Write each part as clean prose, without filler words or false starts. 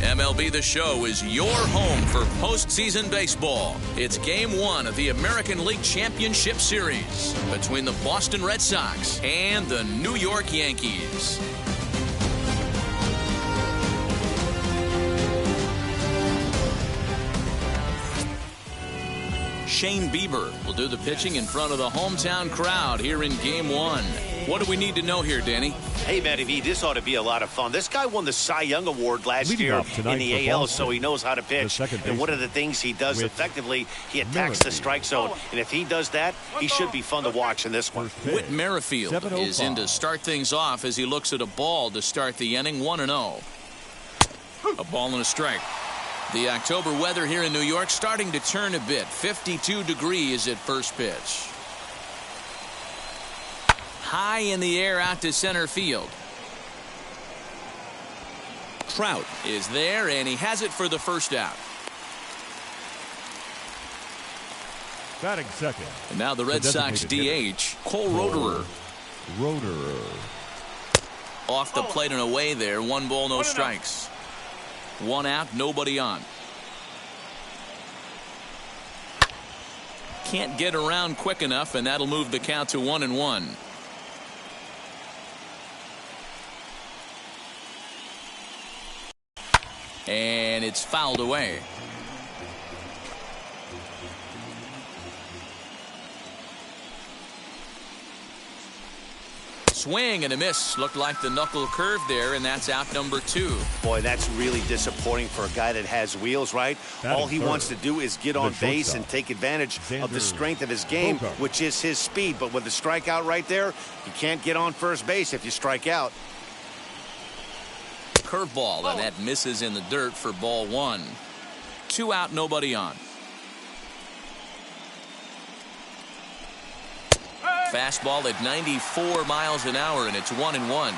MLB The Show is your home for postseason baseball. It's Game 1 of the American League Championship Series between the Boston Red Sox and the New York Yankees. Shane Bieber will do the pitching in front of the hometown crowd here in Game 1. What do we need to know here, Danny? Hey, Matty V, this ought to be a lot of fun. This guy won the Cy Young Award last year in the AL, so he knows how to pitch. And one of the things he does effectively, he attacks the strike zone. And if he does that, he should be fun to watch in this one. Whit Merrifield is in to start things off as he looks at a ball to start the inning, 1-0. A ball and a strike. The October weather here in New York starting to turn a bit. 52 degrees at first pitch. High in the air out to center field. Trout is there, and he has it for the first out. Batting second. And now the Red Sox DH, Cole Roederer. Off the plate and away there. 1 ball, no strikes. 1 out, nobody on. Can't get around quick enough, and that'll move the count to 1-1. And it's fouled away. Swing and a miss. Looked like the knuckle curve there, and that's out number 2. Boy, that's really disappointing for a guy that has wheels, right? All he wants to do is get on base and take advantage of the strength of his game, which is his speed. But with the strikeout right there, you can't get on first base if you strike out. Curveball, and that misses in the dirt for ball 1. 2 out, nobody on. Fastball at 94 miles an hour, and it's 1-1.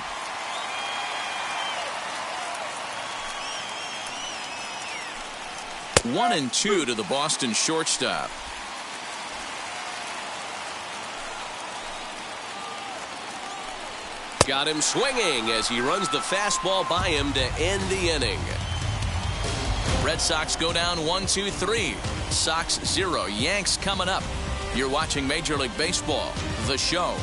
One and 2 to the Boston shortstop. Got him swinging as he runs the fastball by him to end the inning. Red Sox go down 1-2-3. Sox 0. Yanks coming up. You're watching Major League Baseball, The Show.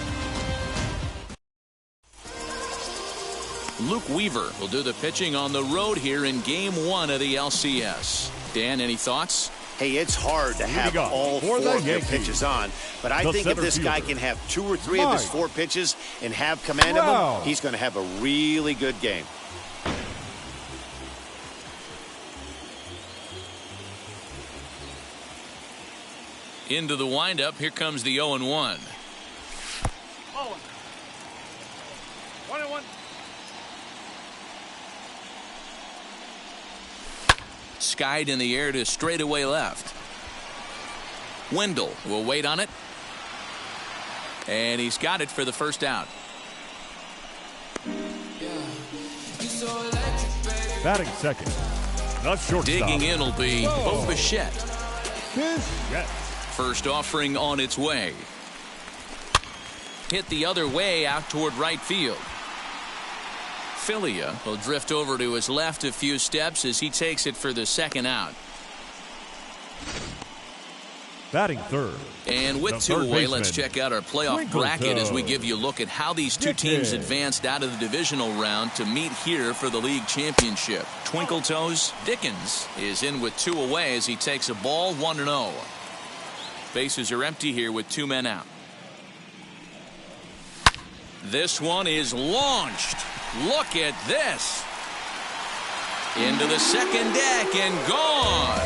Luke Weaver will do the pitching on the road here in Game 1 of the LCS. Dan, any thoughts? Hey, it's hard to have all 4 of your pitches on, but I think if this guy can have 2 or 3 of his 4 pitches and have command of them, he's going to have a really good game. Into the windup. Here comes the 0-1. 1-1. Skied in the air to straightaway left. Wendell will wait on it. And he's got it for the first out. Batting second. The shortstop. Digging in will be Bo Bichette. First offering on its way. Hit the other way out toward right field. Filia will drift over to his left a few steps as he takes it for the second out. Batting third. And with 2 away, let's check out our playoff bracket as we give you a look at how these 2 teams advanced out of the divisional round to meet here for the league championship. Twinkle Toes Dickens is in with 2 away as he takes a ball, 1-0. Bases are empty here with 2 men out. This one is launched. Look at this. Into the second deck and gone.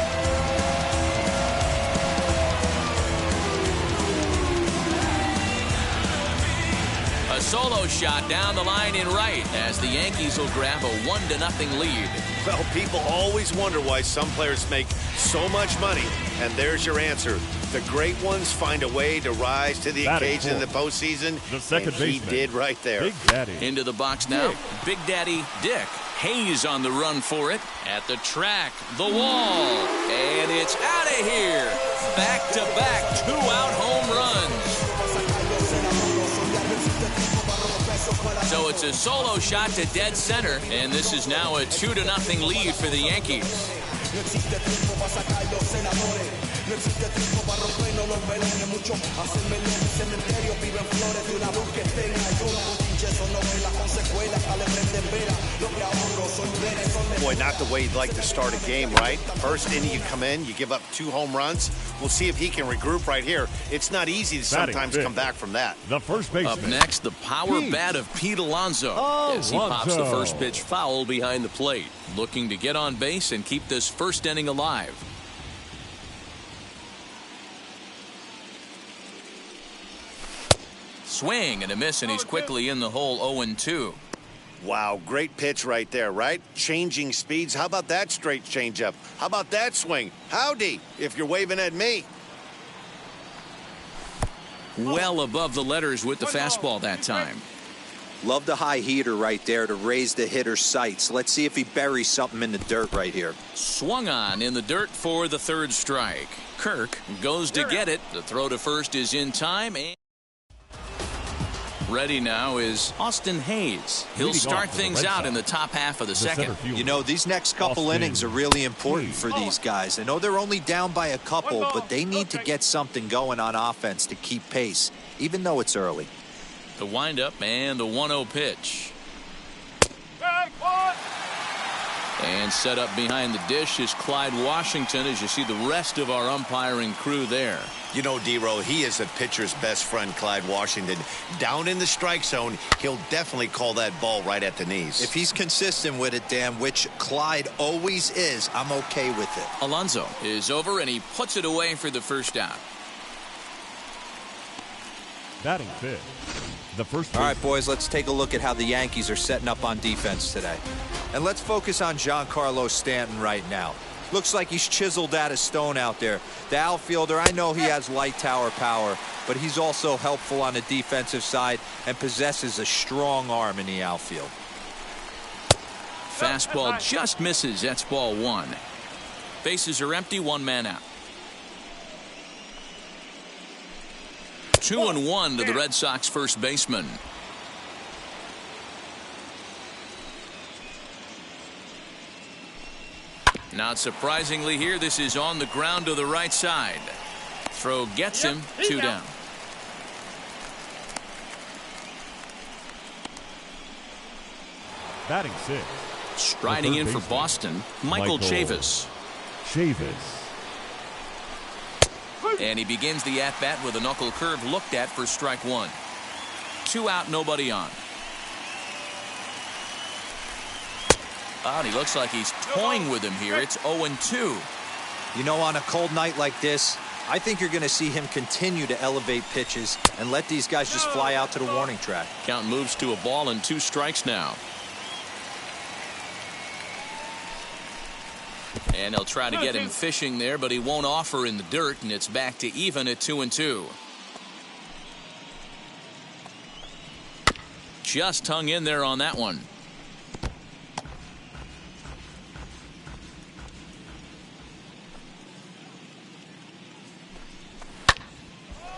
A solo shot down the line in right as the Yankees will grab a 1-0 lead. Well, people always wonder why some players make so much money, and there's your answer. The great ones find a way to rise to the occasion in the postseason, and he did right there. Big Daddy. Into the box now. Big Daddy Dick. Hayes on the run for it. At the track, the wall, and it's out of here. back-to-back two-out home runs. So it's a solo shot to dead center, and this is now a 2-0 lead for the Yankees. Boy, not the way you'd like to start a game, right? First inning, you come in, you give up 2 home runs. We'll see if he can regroup right here. It's not easy to sometimes come back from that. The first baseman. Up next, the power bat of Pete Alonso. As he pops the first pitch foul behind the plate. Looking to get on base and keep this first inning alive. Swing and a miss, and he's quickly in the hole 0-2. Wow, great pitch right there, right? Changing speeds. How about that straight changeup? How about that swing? Howdy, if you're waving at me. Well above the letters with the fastball that time. Love the high heater right there to raise the hitter's sights. Let's see if he buries something in the dirt right here. Swung on in the dirt for the third strike. Kirk goes to get it. The throw to first is in time. And ready now is Austin Hayes. He'll start things out in the top half of the second. You know, these next couple innings are really important for these guys. I know they're only down by a couple, but they need to get something going on offense to keep pace, even though it's early. The windup and the 1-0 pitch. And set up behind the dish is Clyde Washington, as you see the rest of our umpiring crew there. You know, D-Row, he is a pitcher's best friend, Clyde Washington. Down in the strike zone, he'll definitely call that ball right at the knees. If he's consistent with it, Dan, which Clyde always is, I'm okay with it. Alonso is over, and he puts it away for the first out. Batting fifth. The first. All right, boys, let's take a look at how the Yankees are setting up on defense today. And let's focus on Giancarlo Stanton right now. Looks like he's chiseled out of stone out there. The outfielder, I know he has light tower power, but he's also helpful on the defensive side and possesses a strong arm in the outfield. Fastball just misses. That's ball 1. Bases are empty, 1 man out. 2-1 to the Red Sox first baseman. Not surprisingly here, this is on the ground to the right side. Throw gets him, 2 down. Batting sixth. Striding in for Boston, Michael Chavis. And he begins the at-bat with a knuckle curve looked at for strike 1. 2 out, nobody on. And he looks like he's toying with him here. It's 0-2. You know, on a cold night like this, I think you're going to see him continue to elevate pitches and let these guys just fly out to the warning track. Count moves to a ball and 2 strikes now. And he'll try to get him fishing there, but he won't offer in the dirt, and it's back to even at 2-2. Just hung in there on that one.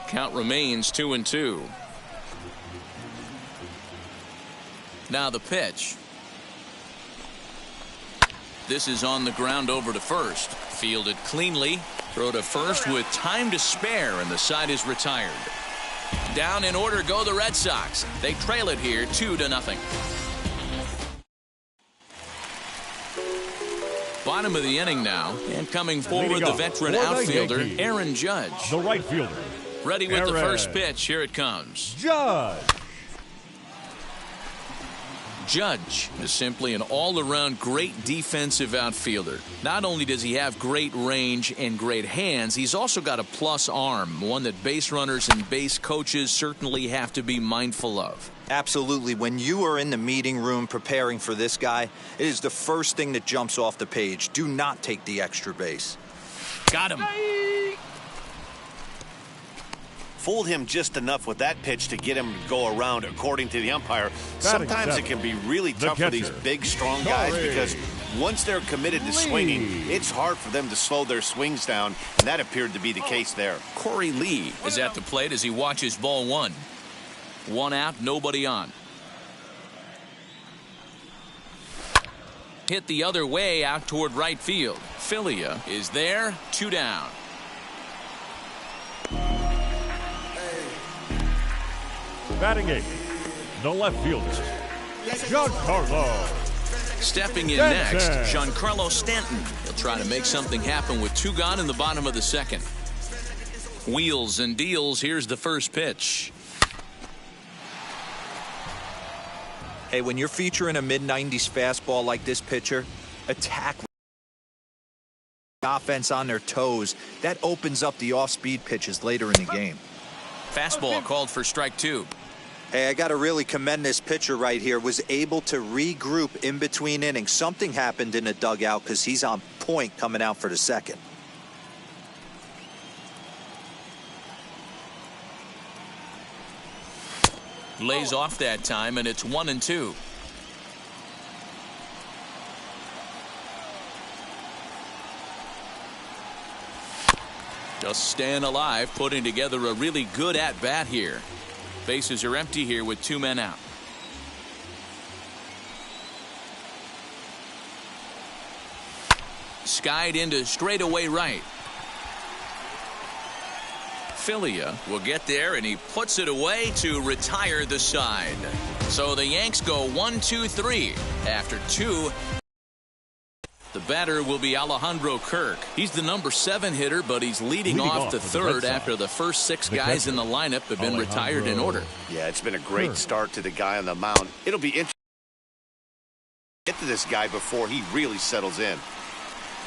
Count remains 2-2. Now the pitch. This is on the ground over to first. Fielded cleanly. Throw to first with time to spare, and the side is retired. Down in order go the Red Sox. They trail it here 2-0. Bottom of the inning now, and coming forward the veteran outfielder Aaron Judge. The right fielder. Ready with the first pitch. Here it comes. Judge is simply an all-around great defensive outfielder. Not only does he have great range and great hands, he's also got a plus arm, one that base runners and base coaches certainly have to be mindful of. Absolutely. When you are in the meeting room preparing for this guy, it is the first thing that jumps off the page. Do not take the extra base. Got him. Fooled him just enough with that pitch to get him to go around, according to the umpire. Sometimes it can be really tough for these big, strong guys because Once they're committed to swinging, it's hard for them to slow their swings down, and that appeared to be the case there. Corey Lee is at the plate as he watches ball one. One out, nobody on. Hit the other way out toward right field. Filia is there, 2 down. Batting 8th, the left fielder, Giancarlo. Stepping in next, Giancarlo Stanton. He'll try to make something happen with 2 gone in the bottom of the second. Wheels and deals. Here's the first pitch. Hey, when you're featuring a mid-90s fastball like this pitcher, attack offense on their toes. That opens up the off-speed pitches later in the game. Fastball called for strike 2. Hey, I got to really commend this pitcher right here. Was able to regroup in between innings. Something happened in the dugout because he's on point coming out for the second. Lays off that time, and it's 1-2. Just staying alive, putting together a really good at-bat here. Bases are empty here with 2 men out. Skied into straightaway right. Filia will get there, and he puts it away to retire the side. So the Yanks go 1-2-3 after 2. The batter will be Alejandro Kirk. He's the number 7 hitter, but he's leading off the third after the first 6 guys in the lineup have been retired in order. Yeah, it's been a great start to the guy on the mound. It'll be interesting to get to this guy before he really settles in.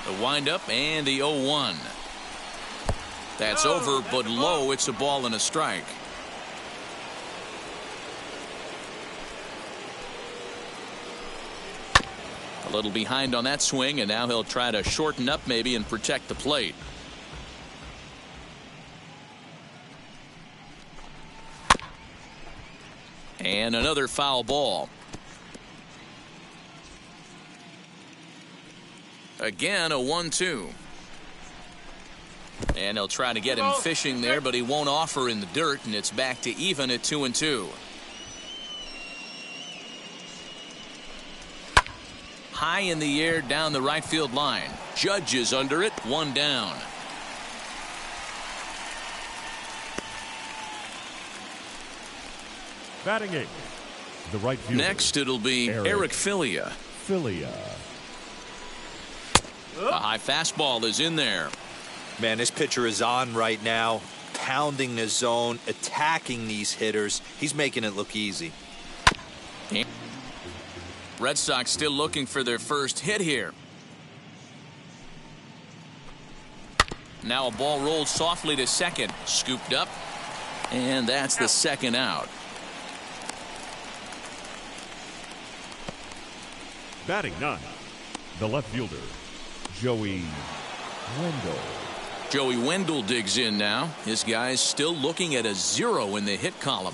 The windup and the 0-1. That's over, but low. It's a ball and a strike. A little behind on that swing, and now he'll try to shorten up maybe and protect the plate. And another foul ball. Again, a 1-2. And he'll try to get him fishing there, but he won't offer in the dirt, and it's back to even at 2-2. High in the air down the right field line. Judge is under it, 1 down. Batting 8th, the right fielder. Next it'll be Eric Filia. A high fastball is in there. Man, this pitcher is on right now, pounding the zone, attacking these hitters. He's making it look easy. Red Sox still looking for their first hit here. Now a ball rolled softly to second, scooped up, and that's the second out. Batting 9th, the left fielder, Joey Wendell. Joey Wendell digs in now. His guy's still looking at a 0 in the hit column.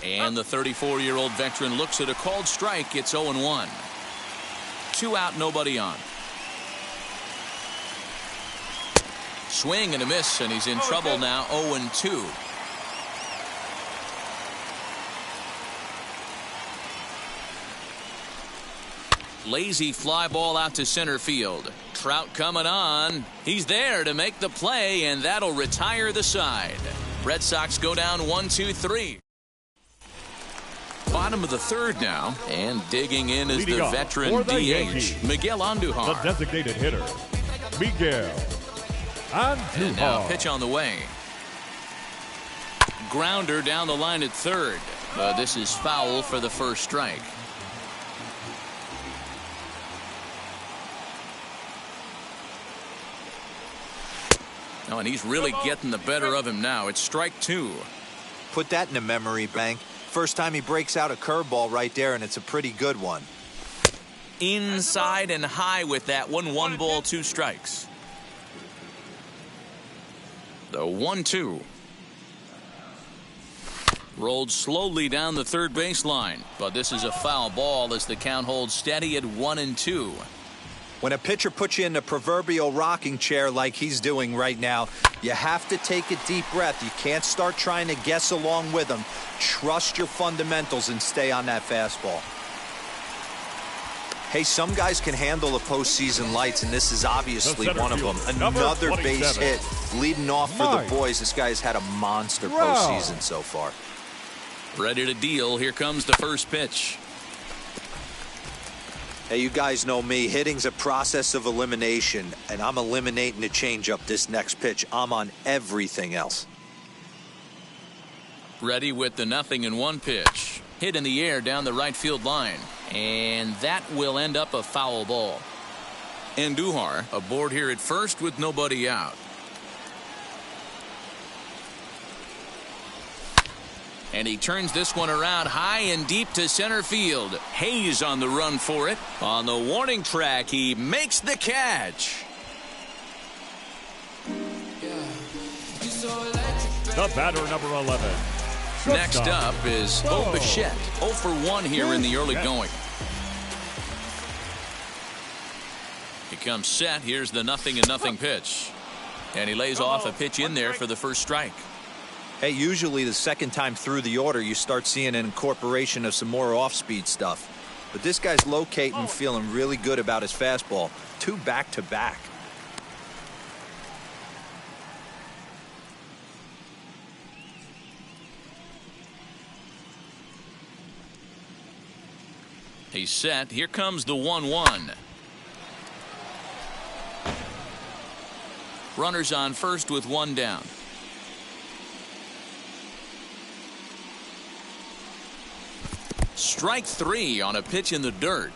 And the 34-year-old veteran looks at a called strike. It's 0-1. 2 out, nobody on. Swing and a miss, and he's in trouble now. 0-2. Lazy fly ball out to center field. Trout coming on. He's there to make the play, and that'll retire the side. Red Sox go down 1-2-3. Bottom of the third now, and digging in is the veteran DH, Yankees, Miguel Andujar. The designated hitter, Miguel Andujar. And now pitch on the way. Grounder down the line at third. This is foul for the first strike. Oh, and he's really getting the better of him now. It's strike 2. Put that in the memory bank. First time he breaks out a curveball right there, and it's a pretty good one. Inside and high with that one. 1 ball, 2 strikes. The 1-2. Rolled slowly down the third baseline, but this is a foul ball as the count holds steady at 1-2. When a pitcher puts you in the proverbial rocking chair like he's doing right now, you have to take a deep breath. You can't start trying to guess along with him. Trust your fundamentals and stay on that fastball. Hey, some guys can handle the postseason lights, and this is obviously one of them. Another base hit leading off for the boys. This guy's had a monster postseason so far. Ready to deal. Here comes the first pitch. Hey, you guys know me. Hitting's a process of elimination, and I'm eliminating the changeup this next pitch. I'm on everything else. Ready with the 0-1 pitch. Hit in the air down the right field line. And that will end up a foul ball. Andujar aboard here at first with nobody out. And he turns this one around high and deep to center field. Hayes on the run for it. On the warning track, he makes the catch. The batter, number 11. Next up is Bo Bichette. 0 for 1 here in the early going. He comes set. Here's the 0-0 pitch. And he lays off a pitch in there for the first strike. Hey, usually the second time through the order, you start seeing an incorporation of some more off-speed stuff. But this guy's locating, feeling really good about his fastball. 2 back-to-back. He's set. Here comes the 1-1. Runners on first with 1 down. Strike 3 on a pitch in the dirt.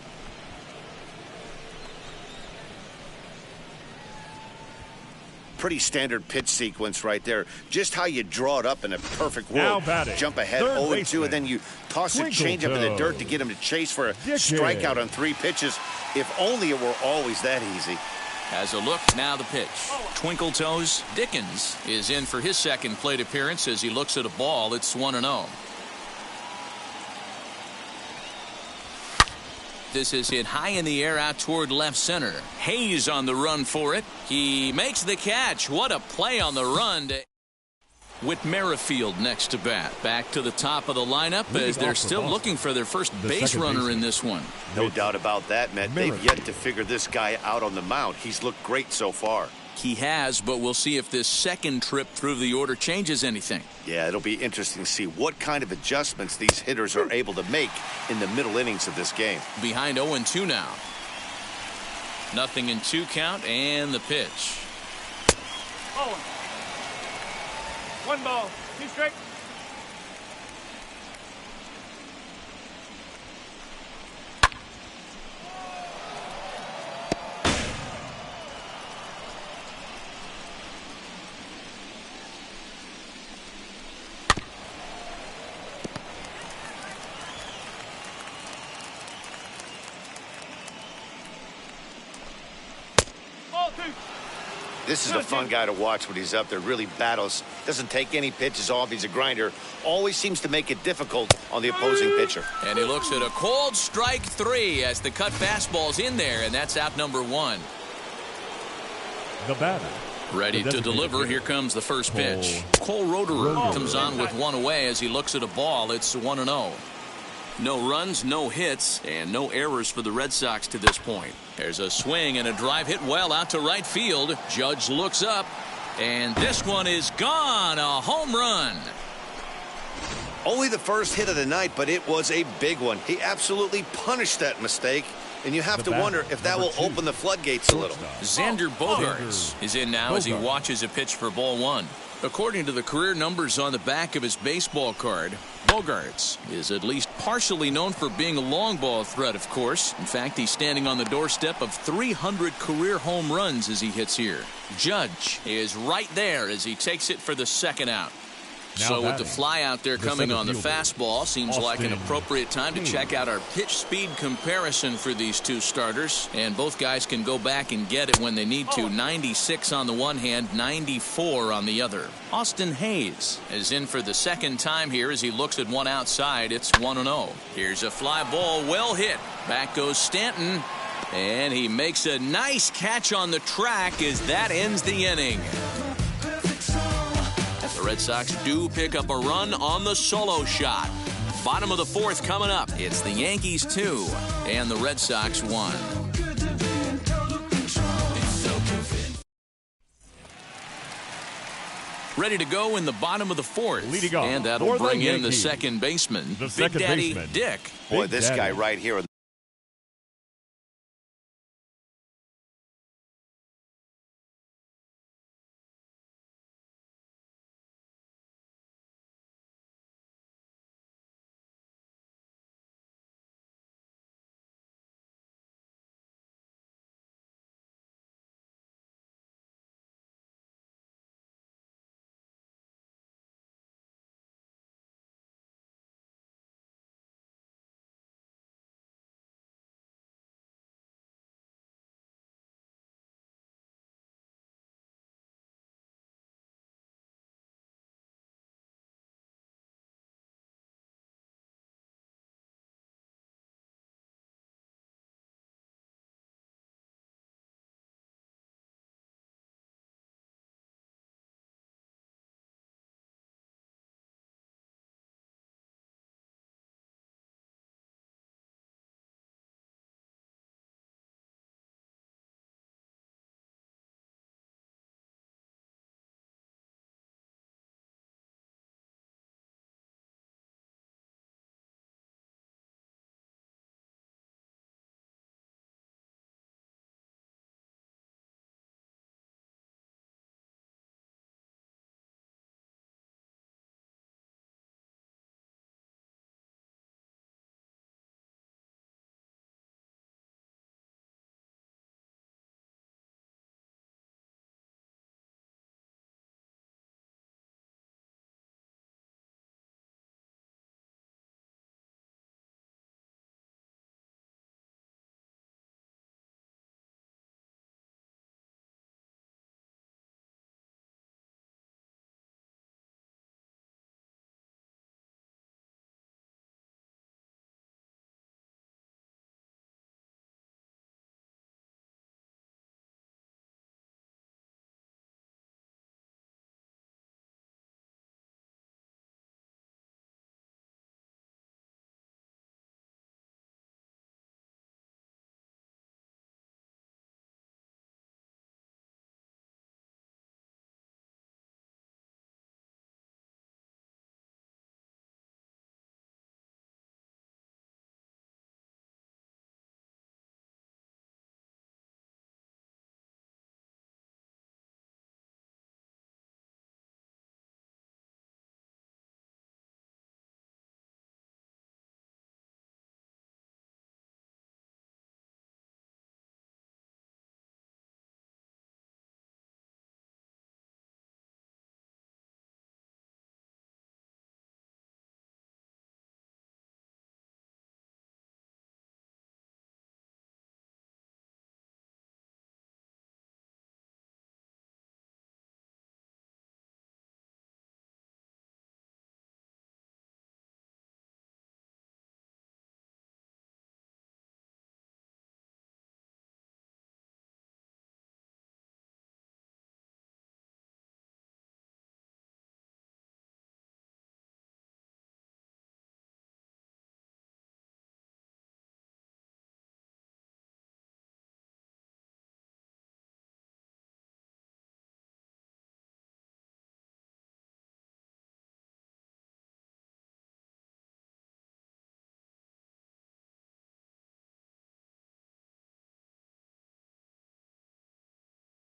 Pretty standard pitch sequence right there. Just how you draw it up in a perfect Now world. batting, Jump ahead 0-2, and then you toss a changeup in the dirt to get him to chase for a strikeout on 3 pitches. If only it were always that easy. Has a look. Now the pitch. Twinkle toes. Dickens is in for his second plate appearance as he looks at a ball. It's 1-0. This is hit high in the air out toward left center. Hayes on the run for it. He makes the catch. What a play on the run. With Merrifield next to bat. Back to the top of the lineup as they're still looking for their first base runner in this one. No doubt about that, Matt. They've yet to figure this guy out on the mound. He's looked great so far. He has, but we'll see if this second trip through the order changes anything. Yeah, it'll be interesting to see what kind of adjustments these hitters are able to make in the middle innings of this game. Behind 0-2 now. 0-2 count and the pitch. 1 ball, 2 strikes. This is a fun guy to watch when he's up there. Really battles. Doesn't take any pitches off. He's a grinder. Always seems to make it difficult on the opposing pitcher. And he looks at a cold strike 3 as the cut fastball's in there, and that's out number 1. The batter. Ready to deliver. Here comes the first pitch. Cole Roederer comes on with 1 away as he looks at a ball. It's 1-0. No runs, no hits, and no errors for the Red Sox to this point. There's a swing and a drive hit well out to right field. Judge looks up, and this one is gone. A home run. Only the first hit of the night, but it was a big one. He absolutely punished that mistake, and you have to wonder if that will open the floodgates a little. Xander Bogaerts is in now as he watches a pitch for ball 1. According to the career numbers on the back of his baseball card, Bogaerts is at least partially known for being a long ball threat, of course. In fact, he's standing on the doorstep of 300 career home runs as he hits here. Judge is right there as he takes it for the second out. So with the fly out there coming on the fastball, seems like an appropriate time to check out our pitch speed comparison for these two starters. And both guys can go back and get it when they need to. 96 on the one hand, 94 on the other. Austin Hayes is in for the second time here as he looks at one outside. It's 1-0. Here's a fly ball, well hit. Back goes Stanton. And he makes a nice catch on the track as that ends the inning. The Red Sox do pick up a run on the solo shot. Bottom of the fourth coming up. It's the Yankees 2 and the Red Sox 1. Ready to go in the bottom of the fourth. Leading off and that'll bring in the second baseman, Big Daddy Dick. Boy, this guy right here.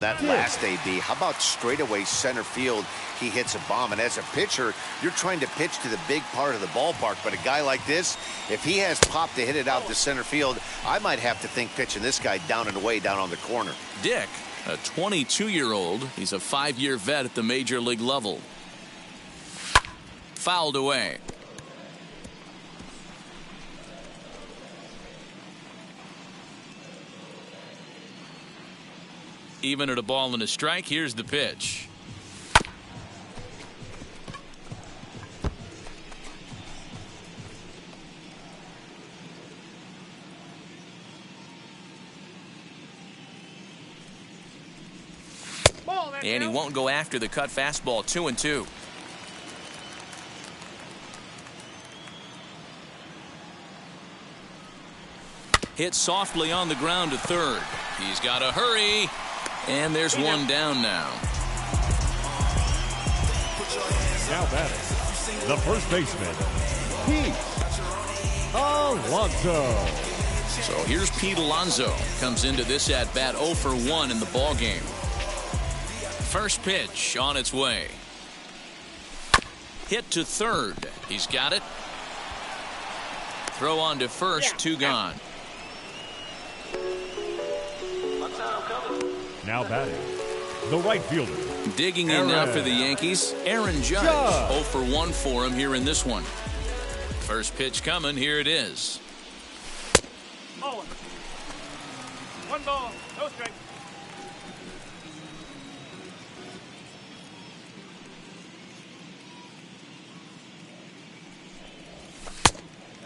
That last AB, how about straightaway center field? He hits a bomb, and as a pitcher, you're trying to pitch to the big part of the ballpark, but a guy like this, if he has pop to hit it out to center field, I might have to think pitching this guy down and away down on the corner. Dick, a 22-year-old, he's a 5-year vet at the major league level. fouled away. Even at a ball and a strike, here's the pitch. And he won't go after the cut fastball. 2-2. Hit softly on the ground to third. He's got to hurry. And there's one down now. Now batting, the first baseman, Pete Alonso. So here's Pete Alonso. Comes into this at bat 0 for 1 in the ball game. First pitch on its way. Hit to third. He's got it. Throw on to first. 2 gone. Now batting, the right fielder. Digging in now for the Yankees, Aaron Judge. 0 for 1 for him here in this one. First pitch coming. Here it is. 1 ball, no strike.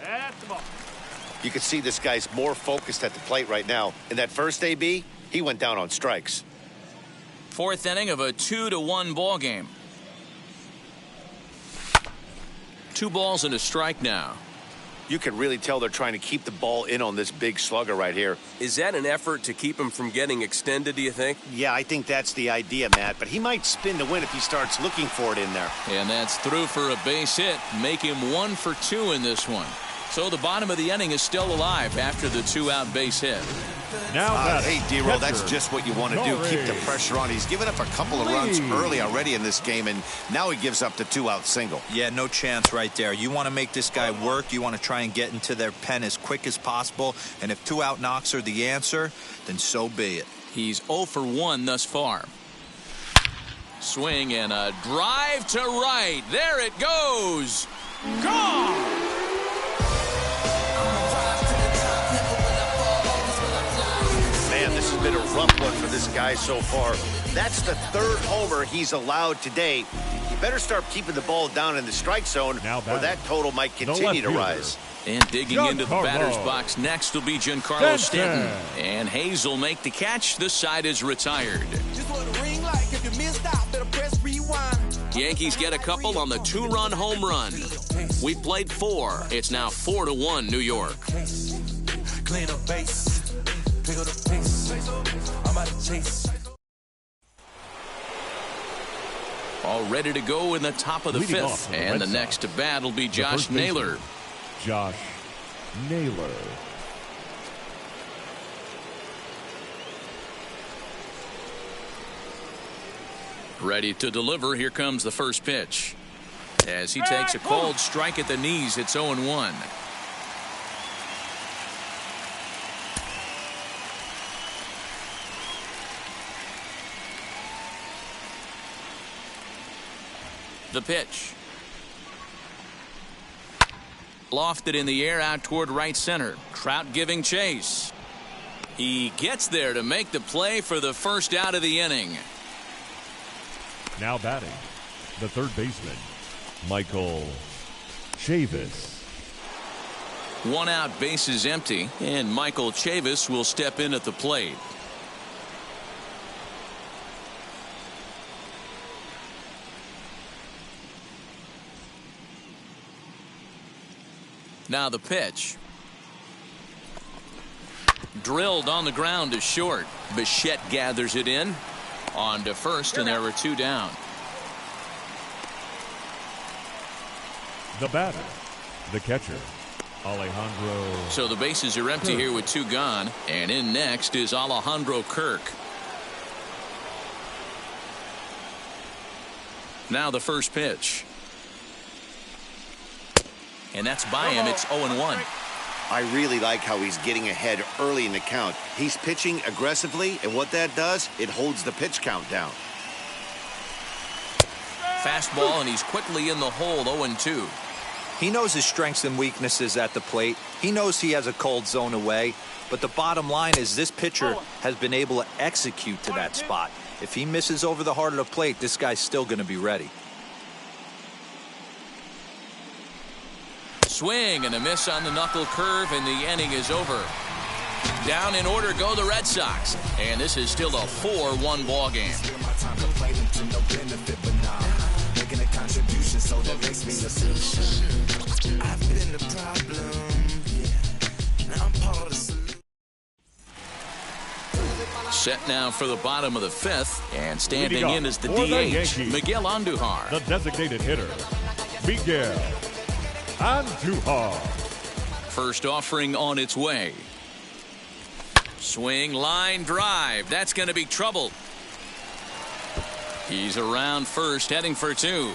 That's the ball. You can see this guy's more focused at the plate right now. In that first AB, he went down on strikes. 4th inning of a 2-1 ball game. 2 balls and a strike now. You can really tell they're trying to keep the ball in on this big slugger right here. Is that an effort to keep him from getting extended, do you think? Yeah, I think that's the idea, Matt. But he might spin to win if he starts looking for it in there. And that's through for a base hit. Make him 1 for 2 in this one. So the bottom of the inning is still alive after the 2-out base hit. Now hey, D-Roll, that's just what you want to do. Keep the pressure on. He's given up a couple of runs early already in this game, and now he gives up the 2-out single. Yeah, no chance right there. You want to make this guy work. You want to try and get into their pen as quick as possible. And if 2-out knocks are the answer, then so be it. He's 0 for 1 thus far. Swing and a drive to right. There it goes. Gone! This has been a rough one for this guy so far. That's the 3rd homer he's allowed today. He better start keeping the ball down in the strike zone, or that total might continue to rise. And digging into the batter's box next will be Giancarlo Stanton. And Hayes will make the catch. This side is retired. Yankees get a couple on the 2-run home run. We played 4. It's now 4-1 New York. All ready to go in the top of the 5th. And the next to bat will be Josh Naylor. Josh Naylor. Ready to deliver. Here comes the first pitch. As he takes a cold strike at the knees, it's 0-1. The pitch. Lofted in the air out toward right center. Trout giving chase. He gets there to make the play for the first out of the inning. Now batting, the 3rd baseman, Michael Chavis. 1 out, base is empty, and Michael Chavis will step in at the plate. Now the pitch. Drilled on the ground to short. Bichette gathers it in. On to first, and there were 2 down. The batter, the catcher, Alejandro. So the bases are empty here with 2 gone. And in next is Alejandro Kirk. Now the first pitch. And that's by him. It's 0-1. I really like how he's getting ahead early in the count. He's pitching aggressively, and what that does, it holds the pitch count down. Fastball, and he's quickly in the hole, 0-2. He knows his strengths and weaknesses at the plate. He knows he has a cold zone away. But the bottom line is this pitcher has been able to execute to that spot. If he misses over the heart of the plate, this guy's still going to be ready. Swing and a miss on the knuckle curve, and the inning is over. Down in order go the Red Sox, and this is still a 4-1 ball game. Set now for the bottom of the fifth, and standing in is the DH, Miguel Andujar. The designated hitter, Miguel Andujar. First offering on its way. Swing, line drive. That's going to be trouble. He's around first, heading for 2.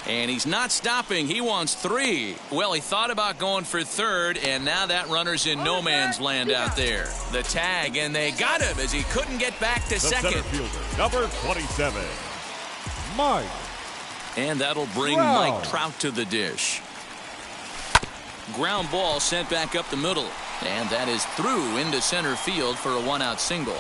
And he's not stopping. He wants 3. Well, he thought about going for 3rd, and now that runner's in no man's land out there. The tag, and they got him as he couldn't get back to second. Center fielder, number 27, Mike. And that'll bring Mike Trout to the dish. Ground ball sent back up the middle. And that is through into center field for a 1-out single.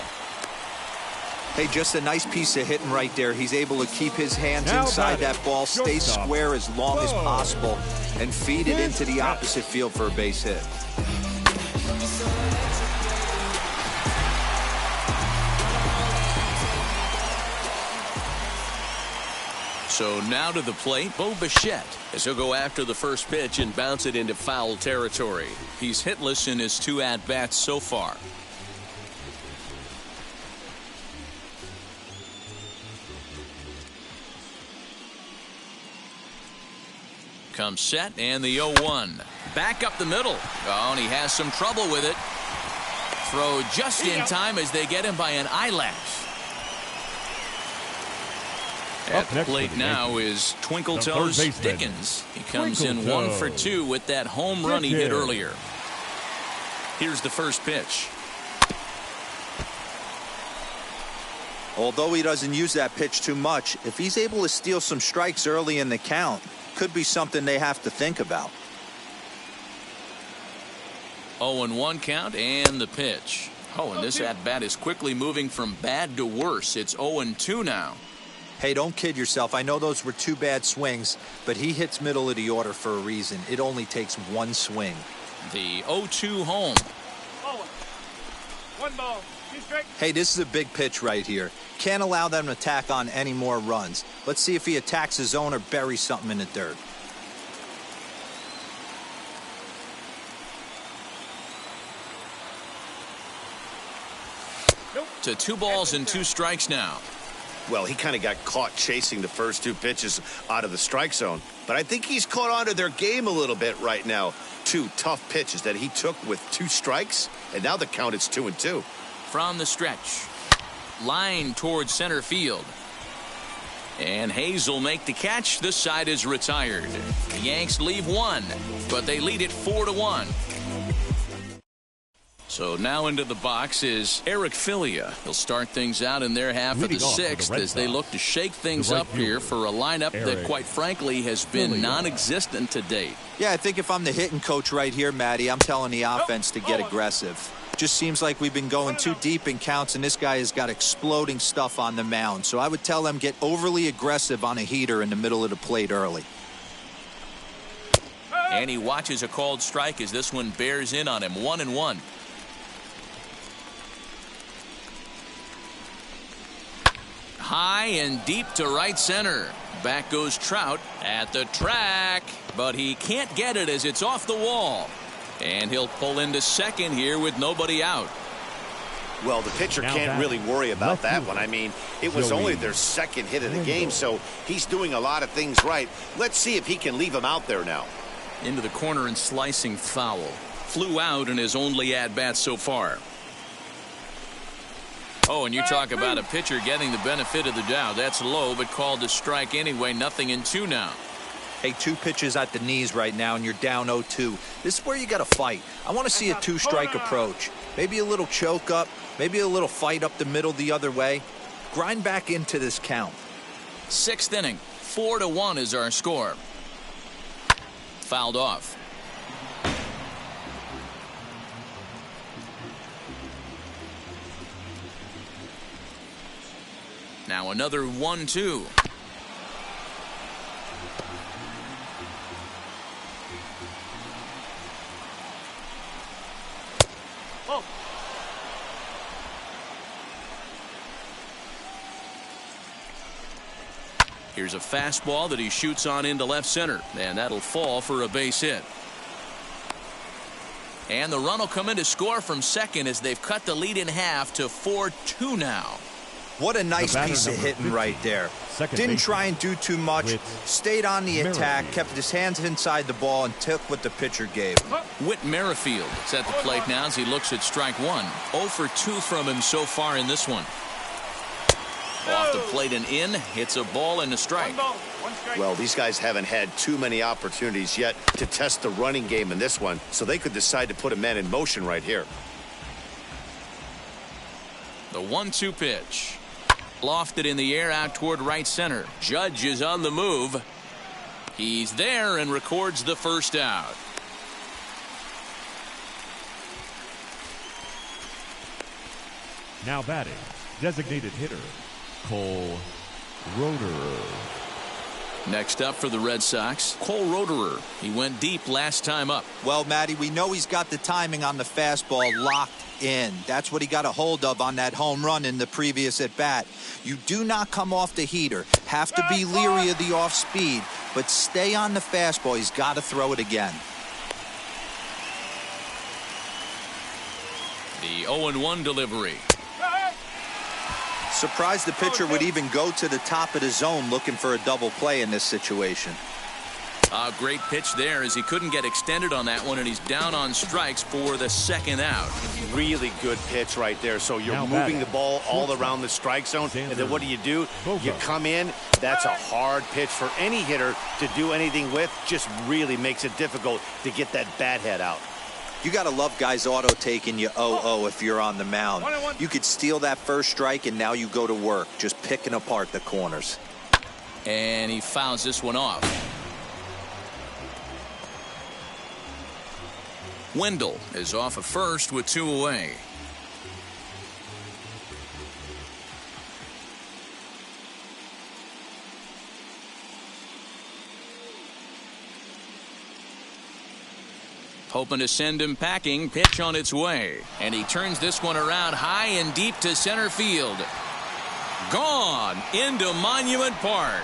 Hey, just a nice piece of hitting right there. He's able to keep his hands inside that ball, stay square as long as possible, and feed it into the opposite field for a base hit. So now to the plate, Bo Bichette, as he'll go after the first pitch and bounce it into foul territory. He's hitless in his 2 at-bats so far. Comes set, and the 0-1. Back up the middle. Oh, and he has some trouble with it. Throw just in time as they get him by an eyelash. At the plate now is Twinkle Toes Dickens. He comes in 1 for 2 with that home run he hit earlier. Here's the first pitch. Although he doesn't use that pitch too much, if he's able to steal some strikes early in the count, could be something they have to think about. 0-1 count, and the pitch. Oh, and this at-bat is quickly moving from bad to worse. It's 0-2 now. Hey, don't kid yourself. I know those were 2 bad swings, but he hits middle of the order for a reason. It only takes 1 swing. The 0-2 home. 1 ball, 2 strikes. Hey, this is a big pitch right here. Can't allow them to tack on any more runs. Let's see if he attacks his zone or buries something in the dirt. To 2 balls and 2 strikes now. Well, he kind of got caught chasing the first 2 pitches out of the strike zone. But I think he's caught on to their game a little bit right now. 2 tough pitches that he took with 2 strikes, and now the count is 2-2. From the stretch. Line towards center field. And Hayes will make the catch. This side is retired. The Yanks leave 1, but they lead it 4-1. So now into the box is Eric Filia. He'll start things out in their half of the 6th as they look to shake things up here for a lineup that, quite frankly, has been non-existent to date. Yeah, I think if I'm the hitting coach right here, Matty, I'm telling the offense to get aggressive. Just seems like we've been going too deep in counts, and this guy has got exploding stuff on the mound. So I would tell them get overly aggressive on a heater in the middle of the plate early. And he watches a called strike as this one bears in on him. 1-1. High and deep to right center. Back goes Trout at the track, but he can't get it as it's off the wall. And he'll pull into second here with nobody out. Well, the pitcher can't really worry about that one. I mean, it was only their 2nd hit of the game, so he's doing a lot of things right. Let's see if he can leave him out there now. Into the corner and slicing foul. Flew out in his only at-bat so far. Oh, and you talk about a pitcher getting the benefit of the doubt. That's low, but called a strike anyway. 0-2 now. Hey, 2 pitches at the knees right now, and you're down 0-2. This is where you got to fight. I want to see a 2-strike approach. Maybe a little choke up, maybe a little fight up the middle the other way. Grind back into this count. Sixth inning. 4-1 is our score. Fouled off. Now another 1-2. Oh. Here's a fastball that he shoots on into left center, and that'll fall for a base hit. And the run will come in to score from second as they've cut the lead in half to 4-2 now. What a nice piece of hitting right there. Didn't try and do too much. Stayed on the attack, kept his hands inside the ball, and took what the pitcher gave him. Whit Merrifield is at the plate now as he looks at strike one. 0 for 2 from him so far in this one. Off the plate and in. Hits a ball and a strike. Well, these guys haven't had too many opportunities yet to test the running game in this one, so they could decide to put a man in motion right here. The 1-2 pitch. Lofted in the air out toward right center. Judge is on the move. He's there and records the first out. Now batting, designated hitter, Cole Roederer. Next up for the Red Sox, Cole Roederer. He went deep last time up. Well, Matty, we know he's got the timing on the fastball locked in. That's what he got a hold of on that home run in the previous at bat. You do not come off the heater. Have to be leery of the off speed, but stay on the fastball. He's got to throw it again. The 0-1 delivery. Surprised the pitcher would even go to the top of the zone looking for a double play in this situation. A great pitch there as he couldn't get extended on that one, and he's down on strikes for the second out. Really good pitch right there. So you're moving the ball all around the strike zone, and then what do? You come in. That's a hard pitch for any hitter to do anything with. Just really makes it difficult to get that bat head out. You got to love guys auto taking you 0-0 if you're on the mound. You could steal that first strike, and now you go to work just picking apart the corners. And he fouls this one off. Wendell is off at first with 2 away. Hoping to send him packing. Pitch on its way. And he turns this one around high and deep to center field. Gone into Monument Park.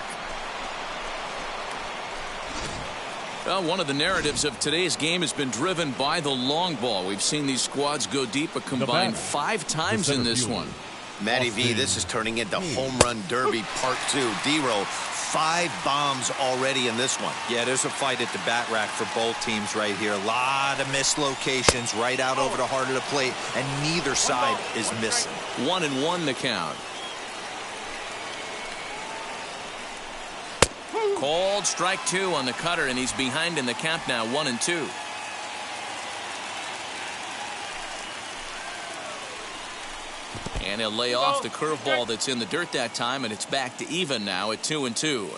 Well, one of the narratives of today's game has been driven by the long ball. We've seen these squads go deep a combined 5 times in this one. Matty V, this is turning into Home Run Derby Part 2. D-Row, 5 bombs already in this one. Yeah, there's a fight at the bat rack for both teams right here. A lot of mislocations right out over the heart of the plate, and neither side is missing. 1-1 the count. Called strike 2 on the cutter, and he's behind in the count now, 1-2. And he'll lay off the curveball that's in the dirt that time, and it's back to even now at 2-2.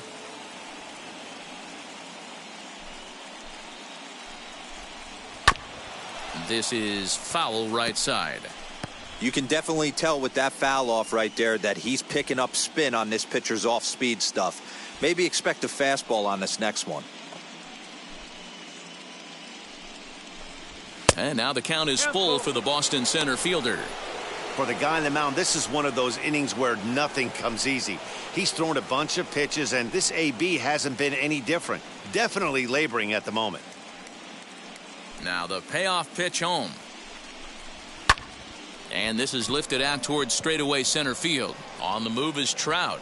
This is foul right side. You can definitely tell with that foul off right there that he's picking up spin on this pitcher's off-speed stuff. Maybe expect a fastball on this next one. And now the count is full for the Boston center fielder. For the guy on the mound, this is one of those innings where nothing comes easy. He's thrown a bunch of pitches, and this AB hasn't been any different. Definitely laboring at the moment. Now the payoff pitch home. And this is lifted out towards straightaway center field. On the move is Trout.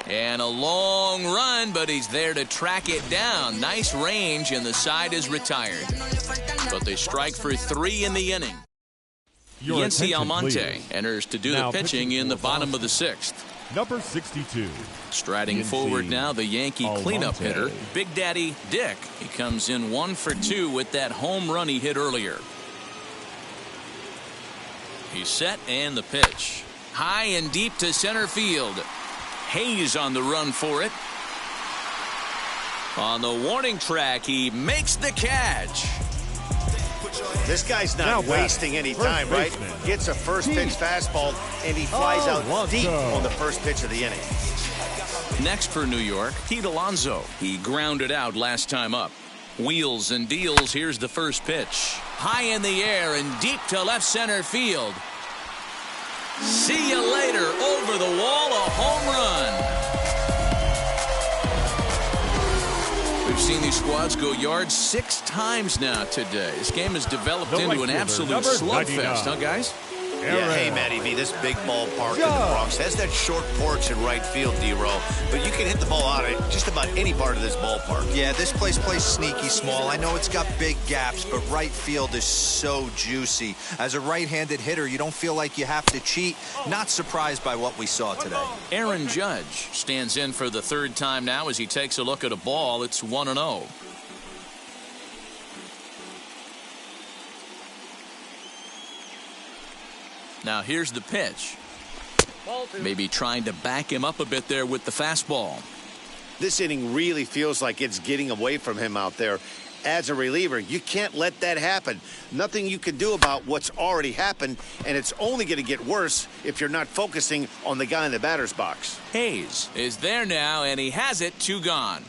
And a long run, but he's there to track it down. Nice range, and the side is retired. But they strike for 3 in the inning. Yency Almonte enters to do the pitching in the bottom of the 6th. Number 62. Striding forward now, the Yankee cleanup hitter, Big Daddy Dick. He comes in 1 for 2 with that home run he hit earlier. He's set, and the pitch. High and deep to center field. Hayes on the run for it. On the warning track, he makes the catch. This guy's not wasting any time, right? Gets a first pitch fastball, and he flies out deep on the first pitch of the inning. Next for New York, Pete Alonso. He grounded out last time up. Wheels and deals. Here's the first pitch. High in the air and deep to left center field. See you later. Over the wall, a home run. We've seen these squads go yards 6 times now today. This game has developed into an absolute slugfest, huh, guys? Yeah, hey, Matty V, this big ballpark in the Bronx has that short porch in right field, D-Row, but you can hit the ball out of just about any part of this ballpark. Yeah, this place plays sneaky small. I know it's got big gaps, but right field is so juicy. As a right-handed hitter, you don't feel like you have to cheat. Not surprised by what we saw today. Aaron Judge stands in for the 3rd time now as he takes a look at a ball. It's 1-0. Now here's the pitch. Maybe trying to back him up a bit there with the fastball. This inning really feels like it's getting away from him out there. As a reliever, you can't let that happen. Nothing you can do about what's already happened, and it's only going to get worse if you're not focusing on the guy in the batter's box. Hayes is there now, and he has it. 2 gone.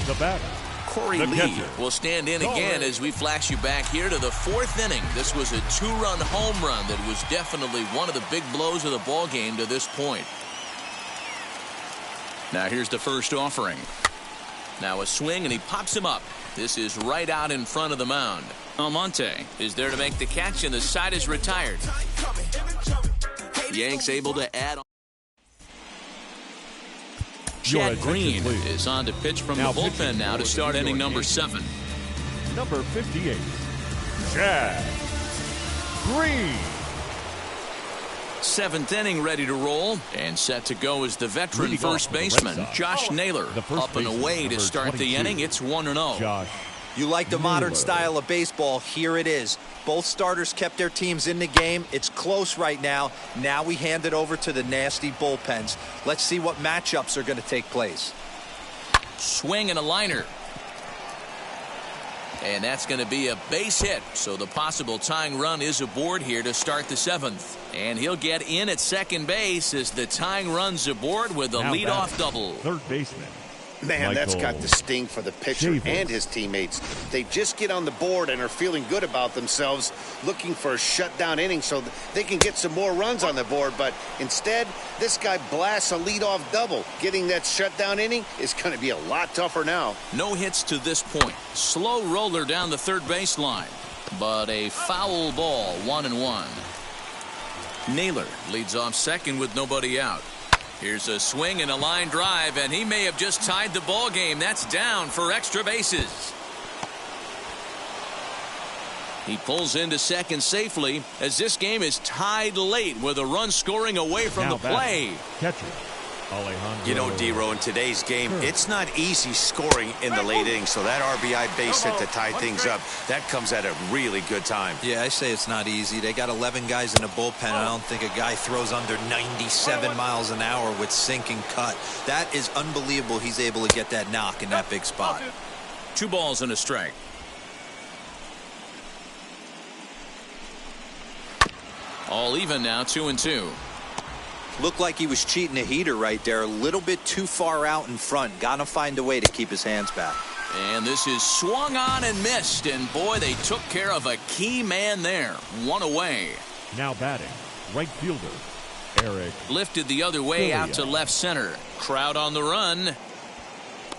The batter, Corey Lee will stand in again as we flash you back here to the 4th inning. This was a 2-run home run that was definitely one of the big blows of the ball game to this point. Now here's the first offering. Now a swing, and he pops him up. This is right out in front of the mound. Almonte is there to make the catch, and the side is retired. Yanks able to add on. Chad Green is on to pitch from the bullpen now to start inning number 7. Number 58, Chad Green. 7th inning ready to roll, and set to go is the veteran first baseman Josh Naylor. Up and away to start the inning. It's 1-0. You like the modern style of baseball. Here it is. Both starters kept their teams in the game. It's close right now. Now we hand it over to the nasty bullpens. Let's see what matchups are going to take place. Swing and a liner. And that's going to be a base hit. So the possible tying run is aboard here to start the 7th. And he'll get in at second base as the tying run's aboard with a leadoff double. 3rd baseman. Man, that's got the sting for the pitcher and his teammates. They just get on the board and are feeling good about themselves, looking for a shutdown inning so they can get some more runs on the board. But instead, this guy blasts a leadoff double. Getting that shutdown inning is going to be a lot tougher now. No hits to this point. Slow roller down the 3rd baseline, but a foul ball. 1-1. Naylor leads off second with nobody out. Here's a swing and a line drive, and he may have just tied the ball game. That's down for extra bases. He pulls into second safely as this game is tied late with a run scoring away from the play. Catcher, You know, D-Row, in today's game, it's not easy scoring in the late innings, so that RBI base hit to tie things up, that comes at a really good time. Yeah, I say it's not easy. They got 11 guys in the bullpen. I don't think a guy throws under 97 miles an hour with sinking cut. That is unbelievable. He's able to get that knock in that big spot. 2 balls and a strike. All even now, 2-2. Looked like he was cheating a heater right there. A little bit too far out in front. Got to find a way to keep his hands back. And this is swung on and missed. And boy, they took care of a key man there. 1 away. Now batting, right fielder, Eric. Lifted the other way out to left center. Crowd on the run.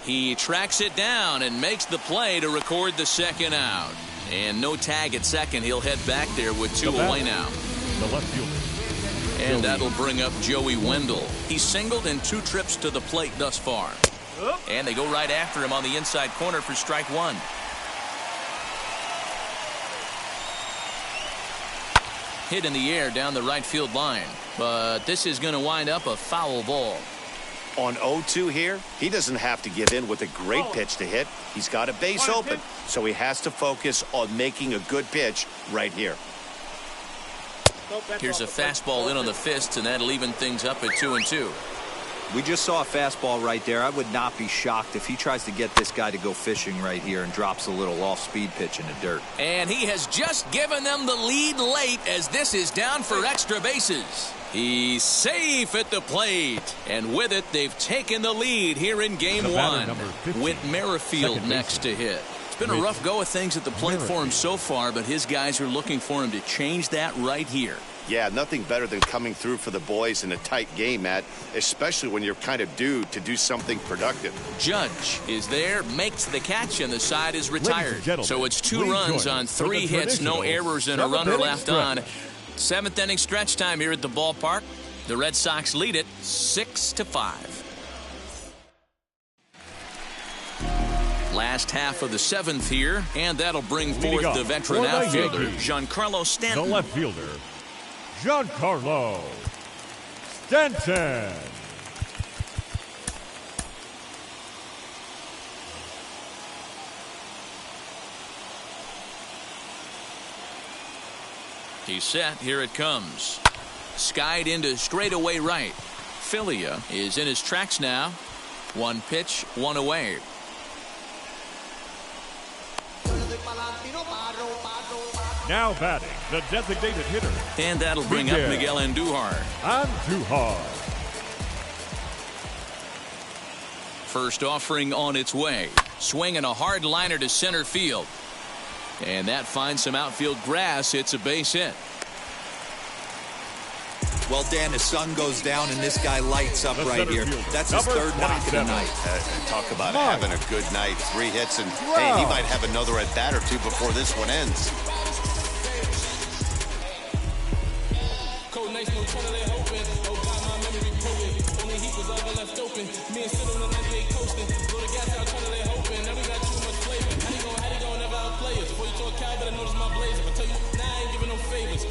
He tracks it down and makes the play to record the 2nd out. And no tag at second. He'll head back there with 2 away now. The left fielder. And that'll bring up Joey Wendell. He's singled in 2 trips to the plate thus far. And they go right after him on the inside corner for strike 1. Hit in the air down the right field line. But this is going to wind up a foul ball. On 0-2 here, he doesn't have to give in with a great pitch to hit. He's got a base open, so he has to focus on making a good pitch right here. Here's a fastball in on the fists, and that'll even things up at 2-2. We just saw a fastball right there. I would not be shocked if he tries to get this guy to go fishing right here and drops a little off-speed pitch in the dirt. And he has just given them the lead late as this is down for extra bases. He's safe at the plate. And with it, they've taken the lead here in Game 1. With Merrifield next to hit. It's been a rough go of things at the plate for him so far, but his guys are looking for him to change that right here. Yeah, nothing better than coming through for the boys in a tight game, Matt, especially when you're kind of due to do something productive. Judge is there, makes the catch, and the side is retired. So it's 2 runs on 3 hits, no errors, and a runner left on. 7th inning stretch time here at the ballpark. The Red Sox lead it 6-5. Last half of the 7th here, and that'll bring forth the veteran outfielder, Giancarlo Stanton. The left fielder, Giancarlo Stanton. He's set. Here it comes. Skied into straightaway right. Filia is in his tracks now. 1 pitch, 1 away. Now batting, the designated hitter. And that'll bring up Miguel Andujar. First offering on its way. Swinging a hard liner to center field. And that finds some outfield grass. It's a base hit. Well, Dan, the sun goes down and this guy lights up right here. That's his 3rd knock of the night. Talk about having a good night. 3 hits, and hey, he might have another at bat or 2 before this one ends.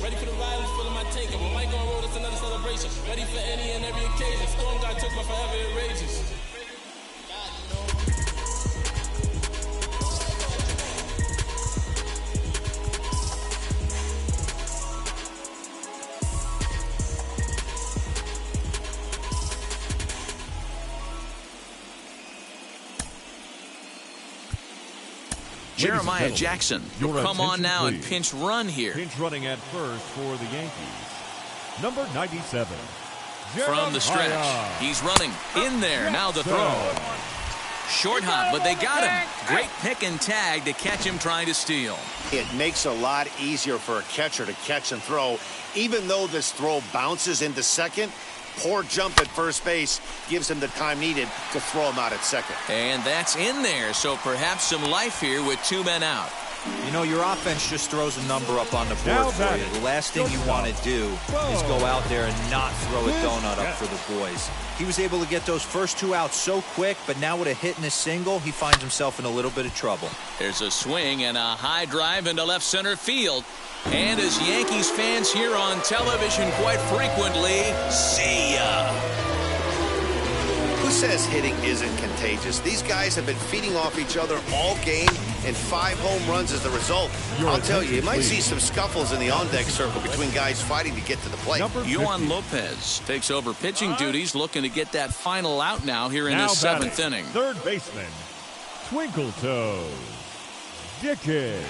Ready for the ride and full of my tank. But Mike on road, it's another celebration. Ready for any and every occasion. Storm God took my forever, it rages. Jeremiah Jackson will come on now and pinch run here. Pinch running at first for the Yankees. Number 97. From the stretch. He's running in there. Now the throw. Short hop, but they got him. Great pick and tag to catch him trying to steal. It makes a lot easier for a catcher to catch and throw. Even though this throw bounces into second, poor jump at first base gives him the time needed to throw him out at second. And that's in there, so perhaps some life here with 2 men out. You know, your offense just throws a number up on the board for you. The last thing you want to do is go out there and not throw a donut up for the boys. He was able to get those first 2 outs so quick, but now with a hit and a single, he finds himself in a little bit of trouble. There's a swing and a high drive into left center field. And as Yankees fans hear on television quite frequently, see ya. Who says hitting isn't contagious? These guys have been feeding off each other all game, and 5 home runs as the result. I'll tell you, you might see some scuffles in the on-deck circle between guys fighting to get to the plate. Yohan Lopez takes over pitching duties, looking to get that final out now here in this 7th inning. 3rd baseman, Twinkle Toes Dickens.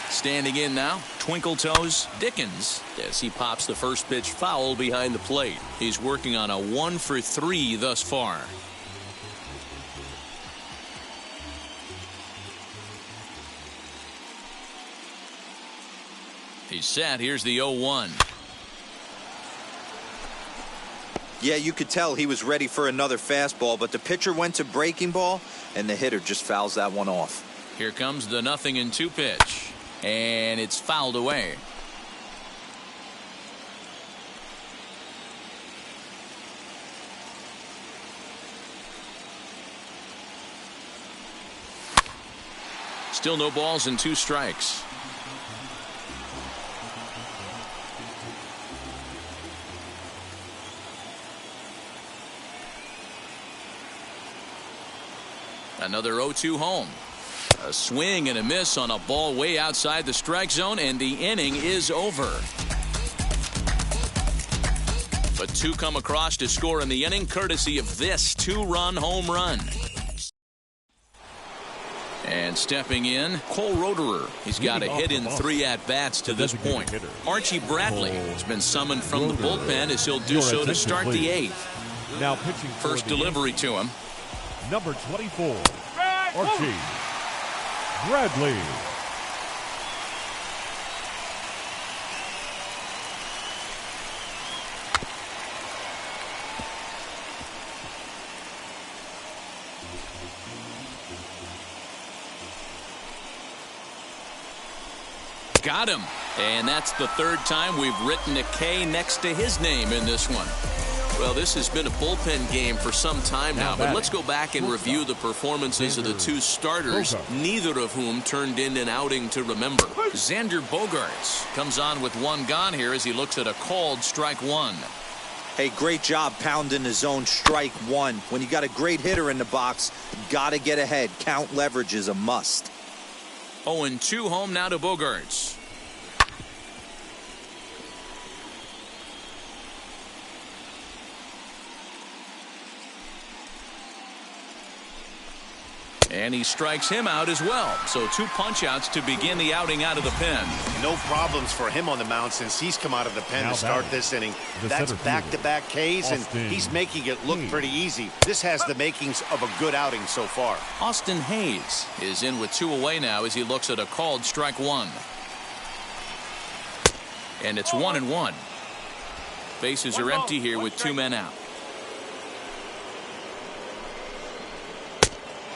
Standing in now, Twinkle Toes Dickens, as he pops the first pitch foul behind the plate. He's working on a 1 for 3 thus far. He's set. Here's the 0-1. Yeah, you could tell he was ready for another fastball, but the pitcher went to breaking ball, and the hitter just fouls that one off. Here comes the 0-2 pitch. And it's fouled away. Still no balls and 2 strikes. Another 0-2 home. A swing and a miss on a ball way outside the strike zone, and the inning is over. But two come across to score in the inning, courtesy of this two-run home run. And stepping in, Cole Roederer. He's got a hit in 3 at-bats to this point. Archie Bradley has been summoned from the bullpen as he'll do so to start the 8th. Now pitching first delivery to him. Number 24, Archie Bradley. Got him. And that's the 3rd time we've written a K next to his name in this one. Well, this has been a bullpen game for some time now, but let's go back and review the performances of the 2 starters, neither of whom turned in an outing to remember. Xander Bogaerts comes on with 1 gone here as he looks at a called strike 1. Hey, great job pounding the zone strike 1. When you got a great hitter in the box, got to get ahead. Count leverage is a must. 0-2 home now to Bogaerts. And he strikes him out as well. So 2 punch-outs to begin the outing out of the pen. No problems for him on the mound since he's come out of the pen to start this inning. That's back-to-back Ks, and he's making it look pretty easy. This has the makings of a good outing so far. Austin Hayes is in with 2 away now as he looks at a called strike 1. And it's 1-1. Bases are empty here with 2 men out.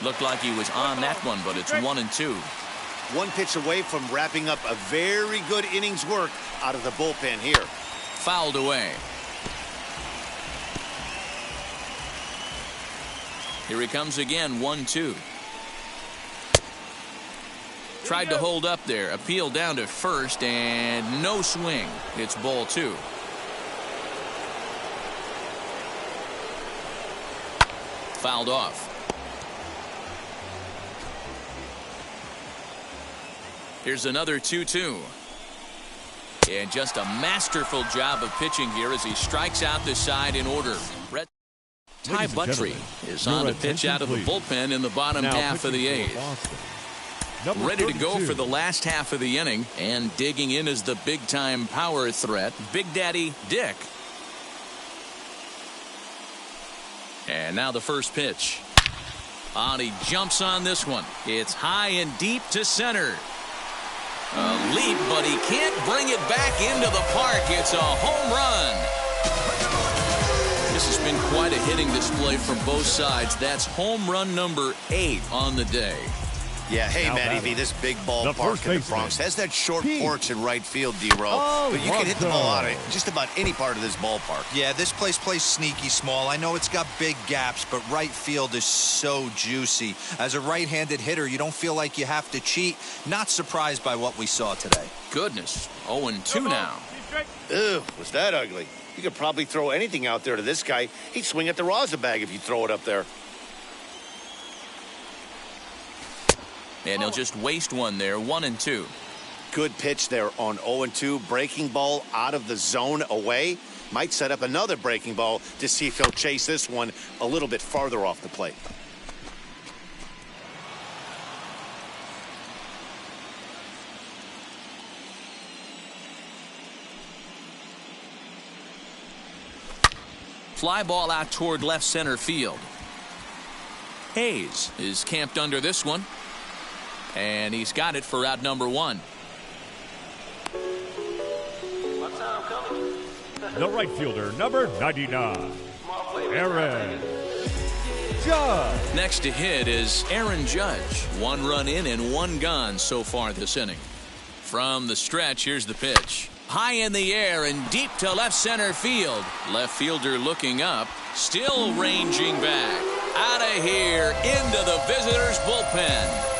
Looked like he was on that one, but it's 1-2. 1 pitch away from wrapping up a very good inning's work out of the bullpen here. Fouled away. Here he comes again, 1-2. Tried to hold up there. Appeal down to first, and no swing. It's ball 2. Fouled off. Here's another 2-2. And just a masterful job of pitching here as he strikes out the side in order. Ty Buttrey is on to pitch out of the bullpen in the bottom half of the 8th. Ready to go for the last half of the inning, and digging in is the big-time power threat, Big Daddy Dick. And now the first pitch. He jumps on this one. It's high and deep to center. A leap, but he can't bring it back into the park. It's a home run. This has been quite a hitting display from both sides. That's home run number 8 on the day. Yeah, hey, Matty V, this big ballpark in the Bronx has that short porch in right field, D-Row. But you can hit the ball out of just about any part of this ballpark. Yeah, this place plays sneaky small. I know it's got big gaps, but right field is so juicy. As a right-handed hitter, you don't feel like you have to cheat. Not surprised by what we saw today. Goodness, 0-2 now. Ew, was that ugly? You could probably throw anything out there to this guy. He'd swing at the rosin bag if you throw it up there. And he'll just waste one there, 1-2. Good pitch there on 0-2. Breaking ball out of the zone away. Might set up another breaking ball to see if he'll chase this one a little bit farther off the plate. Fly ball out toward left center field. Hayes is camped under this one. And he's got it for out number 1. The right fielder, number 99, Aaron Judge. Next to hit is Aaron Judge. 1 run in and 1 gone so far this inning. From the stretch, here's the pitch. High in the air and deep to left center field. Left fielder looking up, still ranging back. Out of here, into the visitors' bullpen.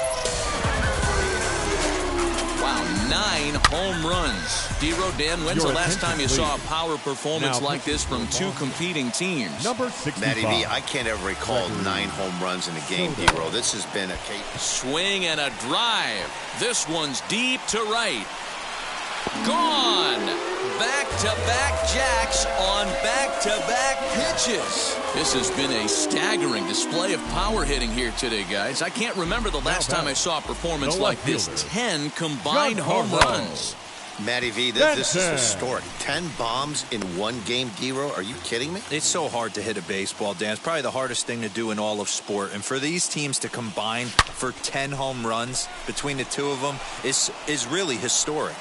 Wow, 9 home runs. D-Row, Dan, when's the last time you saw a power performance like this from 2 competing teams? Number 65. Matty V, I can't ever recall 9 home runs in a game, D-Row. This has been a case. Swing and a drive. This one's deep to right. Gone. Back-to-back jacks on back-to-back pitches. This has been a staggering display of power hitting here today, guys. I can't remember the last time I saw a performance like this. 10 combined home runs. Matty V, this is historic. 10 bombs in one game, D-Row. Are you kidding me? It's so hard to hit a baseball, Dan. It's probably the hardest thing to do in all of sport. And for these teams to combine for 10 home runs between the two of them is really historic.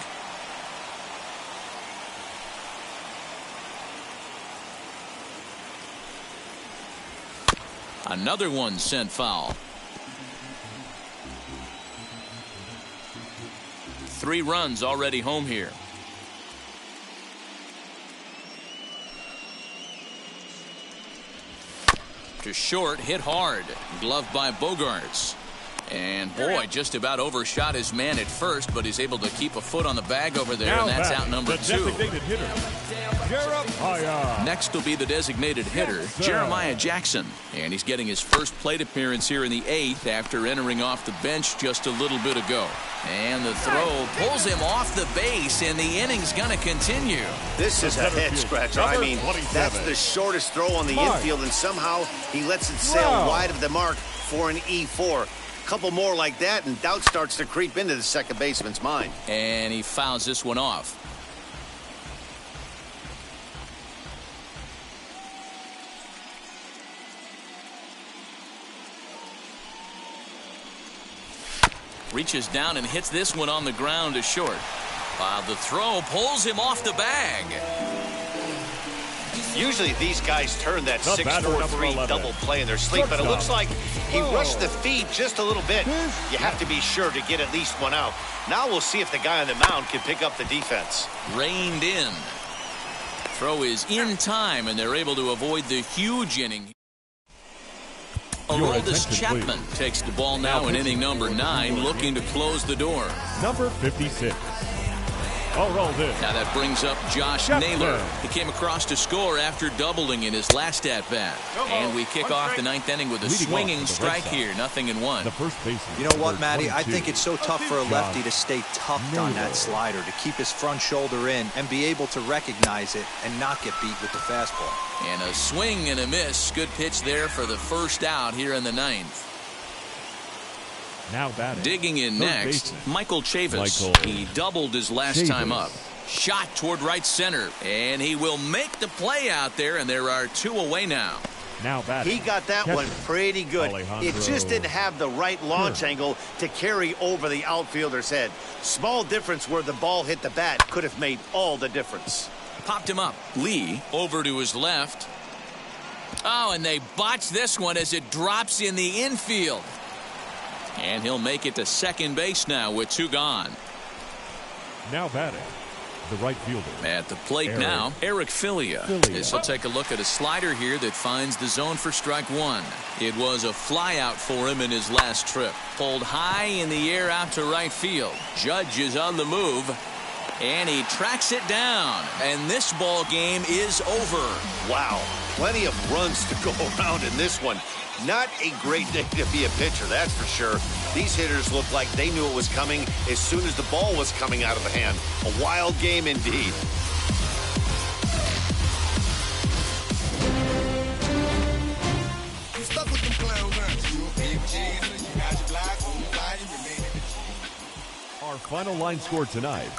Another one sent foul. 3 runs already home here. To short, hit hard. Gloved by Bogarts. And boy, just about overshot his man at first, but he's able to keep a foot on the bag over there, and that's out number 2. Next will be the designated hitter, Jeremiah Jackson. And he's getting his first plate appearance here in the 8th after entering off the bench just a little bit ago. And the throw pulls him off the base, and the inning's going to continue. This is a head scratcher. I mean, that's the shortest throw on the infield, and somehow he lets it sail wide of the mark for an E4. Couple more like that, and doubt starts to creep into the second baseman's mind. And he fouls this one off. Reaches down and hits this one on the ground to short. The throw pulls him off the bag. Usually these guys turn that 6-4-3 double play in their sleep, but it looks like he rushed the feed just a little bit. You have to be sure to get at least one out. Now we'll see if the guy on the mound can pick up the defense. Reined in. Throw is in time, and they're able to avoid the huge inning. Aroldis Chapman takes the ball now in inning number 9, looking to close the door. Number 56. Now that brings up Josh Naylor. He came across to score after doubling in his last at-bat. And we kick off the 9th inning with a swinging strike here, 0-1. You know what, Matty? I think it's so tough for a lefty to stay tucked on that slider, to keep his front shoulder in and be able to recognize it and not get beat with the fastball. And a swing and a miss. Good pitch there for the first out here in the 9th. Now batting. Digging in next, Michael Chavis. He doubled his last time up. Shot toward right center, and he will make the play out there, and there are 2 away now. Now batting. He got that one pretty good. It just didn't have the right launch angle to carry over the outfielder's head. Small difference where the ball hit the bat could have made all the difference. Popped him up. Lee over to his left. Oh, and they botch this one as it drops in the infield. And he'll make it to second base now with 2 gone. Now batting, the right fielder. At the plate now, Eric Filia. This will take a look at a slider here that finds the zone for strike 1. It was a fly out for him in his last trip. Pulled high in the air out to right field. Judge is on the move. And he tracks it down. And this ball game is over. Wow. Plenty of runs to go around in this one. Not a great day to be a pitcher, that's for sure. These hitters look like they knew it was coming as soon as the ball was coming out of the hand. A wild game indeed. Our final line score tonight,